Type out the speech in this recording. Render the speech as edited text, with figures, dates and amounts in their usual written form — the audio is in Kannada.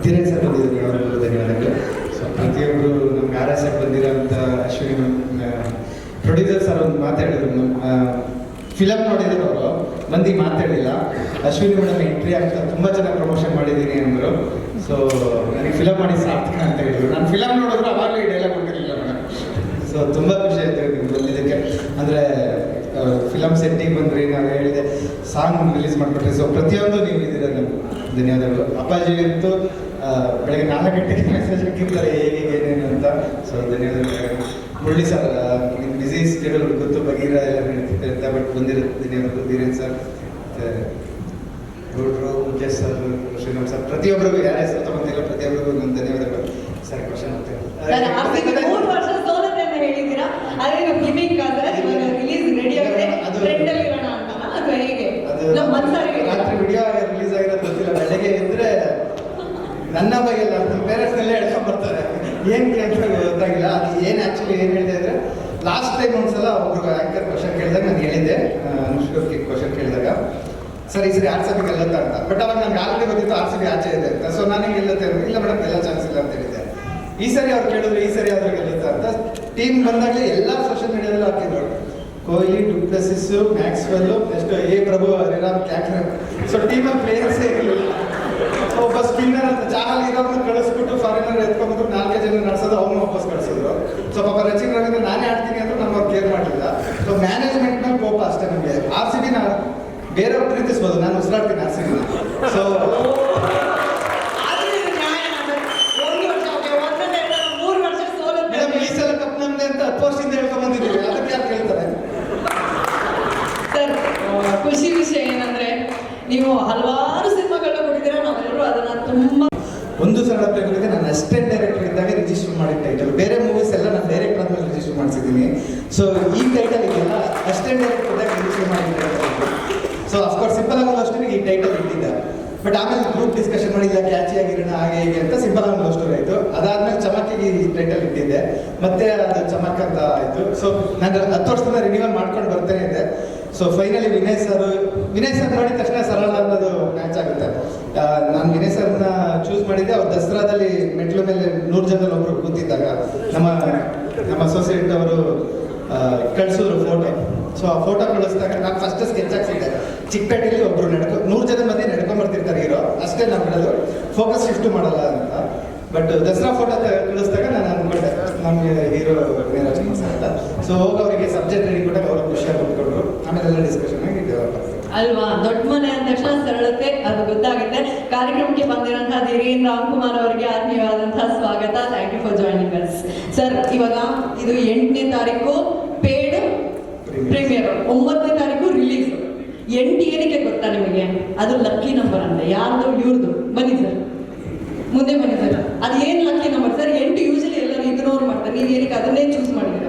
ಧೀರಜ್ ಸರ್ ಬಂದಿದ್ದೀನಿ, ಅವ್ರಿಗೂ ಧನ್ಯವಾದಗಳು. ಸೊ ಪ್ರತಿಯೊಬ್ಬರು ನಮ್ಗೆ ಆರ್ ಎಸ್ ಎಫ್ ಬಂದಿರೋಂಥ ಅಶ್ವಿನಿ ಪ್ರೊಡ್ಯೂಸರ್ ಸರ್ ಒಂದು ಮಾತಾಡಿದ್ರು. ಫಿಲಮ್ ನೋಡಿದ್ರು ಅವರು ಮಂದಿ ಮಾತಾಡಿಲ್ಲ. ಅಶ್ವಿನಿ ಮೇಡಮ್ ಎಂಟ್ರಿ ಆಗ್ತಾ ತುಂಬ ಚೆನ್ನಾಗಿ ಪ್ರಮೋಷನ್ ಮಾಡಿದ್ದೀನಿ ಅಂದರು. ಸೊ ನನಗೆ ಫಿಲಮ್ ಮಾಡಿ ಸಾರ್ಥಕ ಅಂತ ಹೇಳಿದ್ರು. ನಾನು ಫಿಲಮ್ ನೋಡಿದ್ರು ಅವಾಗಲೂ ಈ ಡೈಲಾಗ್ ಕೊಟ್ಟಿರಲಿಲ್ಲ ಮೇಡಮ್. ಸೊ ತುಂಬ ಖುಷಿ ಆಯ್ತು ನೀವು ಬಂದಿದ್ದಕ್ಕೆ. ಅಂದರೆ ಫಿಲಮ್ ಸೆಟ್ಟಿಗೆ ಬಂದ್ರಿ, ನಾನು ಹೇಳಿದೆ ಸಾಂಗ್ ರಿಲೀಸ್ ಮಾಡಿಕೊಟ್ರಿ. ಸೊ ಪ್ರತಿಯೊಂದು ನೀವು ಇದ್ದೀರ, ನಮ್ಗೆ ಧನ್ಯವಾದಗಳು. ಅಪ್ಪಾಜಿ ಅಂತೂ ಬೆಳಗ್ಗೆ 4 ಗಂಟೆಗೆ ಮೆಸೇಜ್ ಹಾಕಿರ್ತಾರೆ ಹೇಗೆ ಏನೇನು ಅಂತ. ಸೊ ಧನ್ಯವಾದಗಳು. ಮುರಳಿ ಸರ್ ನಿಮ್ಮ ಬಿಸಿ ಸ್ಕೆಡ್ಯೂಲ್ ಗೊತ್ತು, ಬಗೀರ ಎಲ್ಲ ನಡೀತಿದೆ ಅಂತ, ಬಟ್ ಬಂದಿರುತ್ತೆ. ಧನ್ಯವಾದಗಳು ಧೀರೇನ್ ಸರ್, ಮತ್ತು ಗೌಡ್ರು, ಮುಜೇಶ್ ಸರ್, ಶ್ರೀರಾಮ್ ಸರ್, ಪ್ರತಿಯೊಬ್ಬರಿಗೂ ಯಾರೇ ಸರ್ ತಗೊಂಡಿಲ್ಲ ಪ್ರತಿಯೊಬ್ಬರಿಗೂ ನನ್ನ ಧನ್ಯವಾದಗಳು. ಸರ್ ಕ್ವಶನ್ ರಾತ್ರಿ ವಿಡಿಯೋ ರಿಲೀಸ್ ಆಗಿರೋದು ಗೊತ್ತಿಲ್ಲ. ಬೆಳಗ್ಗೆ ಇದ್ರೆ ನನ್ನ ಬಗ್ಗೆ ಎಲ್ಲ ನಮ್ಮ ಪೇರೆಂಟ್ಸ್ನೆಲ್ಲ ಹೇಳ್ಕೊಂಡು ಬರ್ತಾರೆ, ಏನು ಕೇಳ್ತಾರೆ ಗೊತ್ತಾಗಿಲ್ಲ. ಅದು ಏನು ಆ್ಯಕ್ಚುಲಿ ಏನು ಹೇಳಿದೆ ಅಂದರೆ, ಲಾಸ್ಟ್ ಟೈಮ್ ಒಂದ್ಸಲ ಒಬ್ರು ಆ್ಯಂಕರ್ ಕ್ವಶನ್ ಕೇಳಿದಾಗ ನಾನು ಹೇಳಿದ್ದೆ, ಅನುಷ್ಕಾ ಕ್ವಶನ್ ಕೇಳಿದಾಗ ಸರ್ ಈ ಸರಿ RCB ಗೆಲ್ಲುತ್ತಾ ಅಂತ. ಬಟ್ ಅವಾಗ ನನಗೆ ಆಲ್ರೆಡಿ ಗೊತ್ತಿತ್ತು RCB ಆಚೆ ಇದೆ ಅಂತ. ಸೊ ನನಗೆ ಗೆಲ್ಲುತ್ತೆ ಇಲ್ಲ ಮೇಡಮ್, ಎಲ್ಲ ಚಾನ್ಸ್ ಇಲ್ಲ ಅಂತ ಹೇಳಿದ್ದೆ. ಈ ಸರಿ ಅವ್ರು ಕೇಳಿದ್ರು ಈ ಸರಿ ಆದರೂ ಗೆಲ್ಲುತ್ತಾ ಅಂತ. ಟೀಮ್ ಬಂದಾಗಲೇ ಎಲ್ಲ ಸೋಷಿಯಲ್ ಮೀಡಿಯಾದಲ್ಲೂ ಹಾಕಿದ್ರು, ಕೊಹ್ಲಿ, ಡುಪ್ಲೆಸಿಸ್, ಮ್ಯಾಕ್ಸ್ವೆಲ್, ನೆಕ್ಸ್ಟ್ ಎ ಪ್ರಭು, ಹರಿರಾಮ್, ಕ್ಯಾಟ್ರನ್. ಸೊ ಟೀಮಲ್ಲಿ ಪ್ಲೇಯರ್ಸೇ ಇರಲಿಲ್ಲ. ಒಬ್ಬ ಸ್ಪಿನ್ನರ್ ಅಂತ ಚಾಹಲ್ ಇರೋರನ್ನ ಕಳಿಸ್ಬಿಟ್ಟು ಫಾರಿನರ್ ಎತ್ಕೊಂಡ್ಬಿಟ್ಟು 4 ಜನ ನಡೆಸೋದು, ಅವ್ನು ವಾಪಸ್ ಕಳಿಸಿದ್ರು. ಸೊ ಪಾಪ ರಚಿನ್ ರವೀಂದ್ರ ನಾನೇ ಆಡ್ತೀನಿ ಅಂದ್ರೆ ನಮ್ಗೆ ಅವ್ರು ಕೇರ್ ಮಾಡಲಿಲ್ಲ. ಸೊ ಮ್ಯಾನೇಜ್ಮೆಂಟ್ ಮೇಲೆ ಕೋಪ ಅಷ್ಟೇ ನಮಗೆ. RCB ಬೇರೆಯವ್ರು ಪ್ರೀತಿಸ್ಬೋದು, ನಾನು ಉಸಿರಾಡ್ತೀನಿ RCB. ಸೊ ಮೇಡಮ್ ಈ ಸಲ ಕಪ್ ನಮ್ದೆ ಅಂತ 10 ವರ್ಷದಿಂದ ಹೇಳ್ಕೊಂಡ್ ಬಂದಿದ್ದೀವಿ, ಅದಕ್ಕೆ ಯಾರು ಕೇಳ್ತಾರೆ? ಸರ್ ಖುಷಿ ವಿಷಯ ಏನಂದ್ರೆ ನೀವು ಹಲವಾರು ಸಿನಿಮಾಗಳನ್ನ ಕೊಟ್ಟಿದ್ದೀರಾ, ನಾವೆಲ್ಲರೂ ಅದನ್ನ ತುಂಬಾ. ಒಂದು ಸರಳ ಪ್ರೇಮಿಗೆ ನಾನು ಅಸಿಸ್ಟೆಂಟ್ ಡೈರೆಕ್ಟರ್ ಇದ್ದಾಗ ರಿಜಿಸ್ಟರ್ ಮಾಡಿದ ಟೈಟಲ್. ಬೇರೆ ಮೂವೀಸ್ ಎಲ್ಲ ನಾನು ಡೈರೆಕ್ಟರ್ ಆದ್ಮೇಲೆ ರಿಜಿಸ್ಟರ್ ಮಾಡಿಸಿದ್ದೀನಿ. ಸೊ ಈ ಟೈಟಲ್ ಇದೆಯಲ್ಲ ಅಸಿಸ್ಟೆಂಟ್ ಡೈರೆಕ್ಟರ್ ಇದ್ದಾಗ ರಿಜಿಸ್ಟರ್ ಮಾಡಿದ ಟೈಟಲ್. ಸೊ ಅಫ್ಕೋರ್ಸ್ ಸಿಂಪಲ್ ಆಗೋ ಅಷ್ಟೇ ಈ ಟೈಟಲ್ ಇಟ್ಟಿದ್ದ. ಬಟ್ ಆಮೇಲೆ ಗ್ರೂಪ್ ಡಿಸ್ಕಷನ್ ಮಾಡಿಲ್ಲ, ಕ್ಯಾಚಿ ಆಗಿರೋಣ ಹಾಗೆ ಹೀಗೆ ಅಂತ ಸಿಂಪಲ್ ಆಗಿ ಲವ್ ಸ್ಟೋರಿ ಆಯಿತು. ಅದಾದ್ಮೇಲೆ ಚಮಕಿಗೆ ಈ ಟೈಟಲ್ ಇಟ್ಟಿದ್ದೆ, ಮತ್ತೆ ಅದು ಚಮಕ್ ಅಂತ ಆಯಿತು. ಸೊ ನಾನು 10 ವರ್ಷದಿಂದ ರಿನ್ಯೂವಲ್ ಮಾಡ್ಕೊಂಡು ಬರ್ತೇನೆ ಇದೆ. ಸೊ ಫೈನಲಿ ವಿನಯ್ ಸರ್ ನೋಡಿದ ತಕ್ಷಣ ಸರಳ ಅನ್ನೋದು ಮ್ಯಾಚ್ ಆಗುತ್ತೆ. ನಾನು ವಿನಯ್ ಸರ್ನ ಚೂಸ್ ಮಾಡಿದ್ದೆ. ಅವ್ರು ದಸರಾದಲ್ಲಿ ಮೆಟ್ಲು ಮೇಲೆ 100 ಜನದಲ್ಲಿ ಒಬ್ಬರು ಕೂತಿದ್ದಾಗ ನಮ್ಮ ಅಸೋಸಿಯೇಟ್ ಅವರು ಕಳಿಸಿದ್ರು ಫೋಟೋ. ಸೊ ಆ ಫೋಟೋ ಕಳಿಸಿದಾಗ ನಾನು ಫಸ್ಟ್ ಸ್ಕೆಚ್ ಹಾಕ್ಸಿದ್ದೆ. ಚಿಕ್ಕಪೇಟೆಯಲ್ಲಿ ಒಬ್ಬರು 100 ಜನ ಮಂದಿ ನಡ್ಕೊಂಡ್ಬರ್ತಿರ್ತಾರೆ ಹೀರೋ, ಅಷ್ಟೇ ನಾವು ಬಿಡೋದು, ಫೋಕಸ್ ಶಿಫ್ಟ್ ಮಾಡಲ್ಲ ಅಂತ. ಬಟ್ ದಸರಾ ಫೋಟೋ ಕಳಿಸಿದಾಗ ನಾನು ಅಂದ್ಕೊಂಡೆ ನಮಗೆ ಹೀರೋ ರಾಜ್ಕುಮಾರ್ ಸರ್ ಅಂತ. ಸೊ ಹೋಗಿ ಅವರಿಗೆ ಸಬ್ಜೆಕ್ಟ್ ರೆಡಿ ಕೊಟ್ಟಾಗ ಅವರು ಖುಷಿಯಾಗಿ ಕೂತ್ಕೊಂಡ್ರು. ಆಮೇಲೆ ಎಲ್ಲ ಡಿಸ್ಕಷನ್ ಆಗಿ ಅಲ್ವಾ, ದೊಡ್ಡ ಮನೆ ಅಂದ ತಕ್ಷಣ ಸರಳತೆ ಅದು ಗೊತ್ತಾಗುತ್ತೆ. ಕಾರ್ಯಕ್ರಮಕ್ಕೆ ಬಂದಿರುವಂತಹ ಧೀರೇನ್ ರಾಮ್ಕುಮಾರ್ ಅವರಿಗೆ ಆತ್ಮೀಯವಾದಂತಹ ಸ್ವಾಗತ. Thank you for joining us sir. ಇವಾಗ ಇದು 8ನೇ ತಾರೀಕು ಪೇಡ್ ಪ್ರೀಮಿಯರ್, 9ನೇ ತಾರೀಕು ರಿಲೀಸ್. 8 ಏನಕ್ಕೆ ಗೊತ್ತಾ ನಿಮಗೆ? ಅದು ಲಕ್ಕಿ ನಂಬರ್ ಅಂತ. ಯಾರ್ದು? ಇವ್ರದ್ದು. ಬನ್ನಿ ಸರ್, ಮುಂದೆ ಬನ್ನಿ ಸರ್. ಅದು ಏನು ಲಕ್ಕಿ ನಂಬರ್ ಸರ್? 8 ಯೂಶಲಿ ಎಲ್ಲರೂ ಇಗ್ನೋರ್ ಮಾಡ್ತಾರೆ. ನೀವು ಏನಕ್ಕೆ ಅದನ್ನೇ ಚೂಸ್ ಮಾಡಿದ್ರೆ